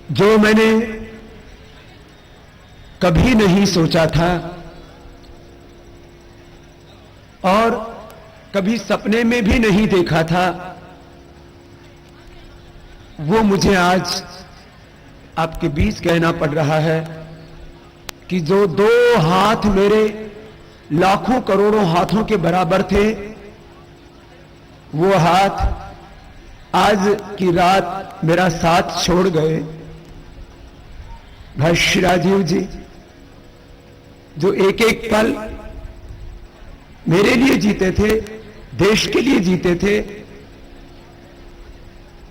जो मैंने कभी नहीं सोचा था और कभी सपने में भी नहीं देखा था, वो मुझे आज आपके बीच कहना पड़ रहा है कि जो दो हाथ मेरे लाखों करोड़ों हाथों के बराबर थे, वो हाथ आज की रात मेरा साथ छोड़ गए। भाई श्री राजीव जी, जो एक एक पल मेरे लिए जीते थे, देश के लिए जीते थे,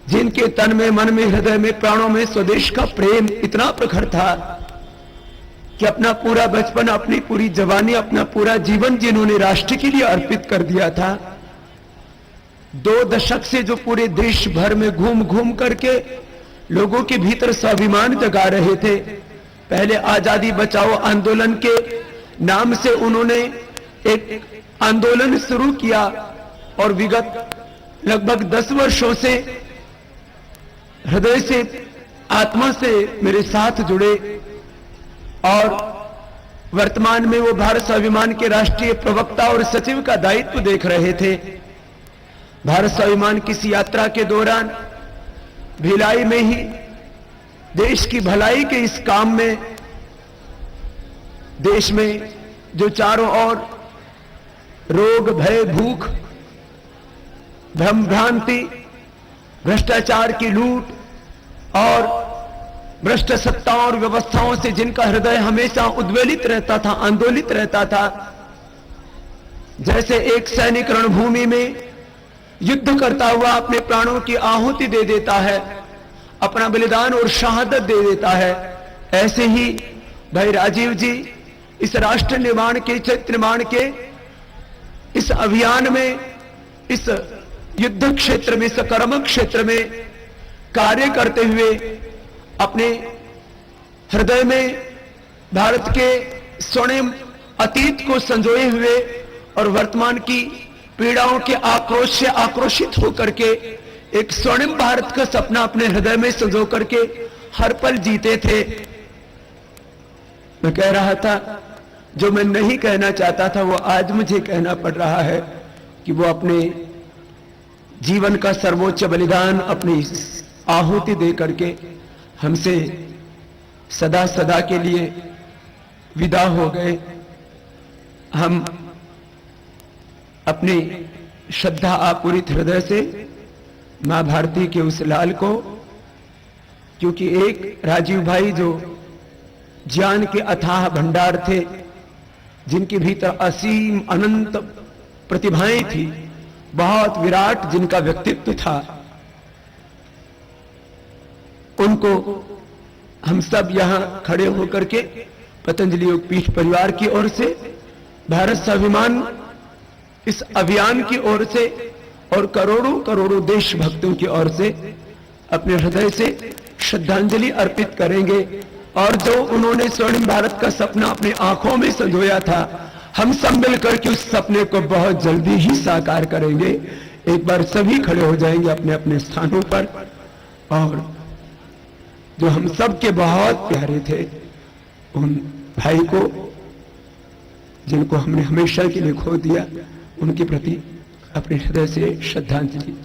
जिनके तन में, मन में, हृदय में, प्राणों में स्वदेश का प्रेम इतना प्रखर था कि अपना पूरा बचपन, अपनी पूरी जवानी, अपना पूरा जीवन जिन्होंने राष्ट्र के लिए अर्पित कर दिया था, 2 दशक से जो पूरे देश भर में घूम घूम करके लोगों के भीतर स्वाभिमान जगा रहे थे। पहले आजादी बचाओ आंदोलन के नाम से उन्होंने एक आंदोलन शुरू किया और विगत लगभग 10 वर्षों से हृदय से, आत्मा से मेरे साथ जुड़े और वर्तमान में वो भारत स्वाभिमान के राष्ट्रीय प्रवक्ता और सचिव का दायित्व देख रहे थे। भारत स्वाभिमान की इस यात्रा के दौरान भिलाई में ही देश की भलाई के इस काम में, देश में जो चारों ओर रोग, भय, भूख, भ्रम भ्रांति, भ्रष्टाचार की लूट और भ्रष्ट सत्ताओं और व्यवस्थाओं से जिनका हृदय हमेशा उद्वेलित रहता था, आंदोलित रहता था, जैसे एक सैनिक रणभूमि में युद्ध करता हुआ अपने प्राणों की आहुति दे देता है, अपना बलिदान और शहादत दे देता है, ऐसे ही भाई राजीव जी इस राष्ट्र निर्माण के, चरित्र निर्माण के इस अभियान में, इस युद्ध क्षेत्र में, इस कर्म क्षेत्र में कार्य करते हुए अपने हृदय में भारत के स्वर्णिम अतीत को संजोए हुए और वर्तमान की पीड़ाओं के आक्रोश से आक्रोशित होकर के एक स्वर्णिम भारत का सपना अपने हृदय में संजो करके हर पल जीते थे। मैं कह रहा था, जो मैं नहीं कहना चाहता था वो आज मुझे कहना पड़ रहा है कि वो अपने जीवन का सर्वोच्च बलिदान, अपनी आहुति दे करके हमसे सदा सदा के लिए विदा हो गए। हम अपनी श्रद्धा आपूरित हृदय से मां भारती के उस लाल को, क्योंकि एक राजीव भाई जो ज्ञान के अथाह भंडार थे, जिनके भीतर असीम अनंत प्रतिभाएं थी, बहुत विराट जिनका व्यक्तित्व था, उनको हम सब यहां खड़े होकर के पतंजलि योगपीठ परिवार की ओर से, भारत स्वाभिमान इस अभियान की ओर से और करोड़ों करोड़ों देशभक्तों की ओर से अपने हृदय से श्रद्धांजलि अर्पित करेंगे। और जो उन्होंने स्वर्णिम भारत का सपना अपनी आंखों में संजोया था, हम सब मिलकर के उस सपने को बहुत जल्दी ही साकार करेंगे। एक बार सभी खड़े हो जाएंगे अपने अपने स्थानों पर और जो हम सब के बहुत प्यारे थे, उन भाई को जिनको हमने हमेशा के लिए खो दिया, उनके प्रति अपने हृदय से श्रद्धांजलि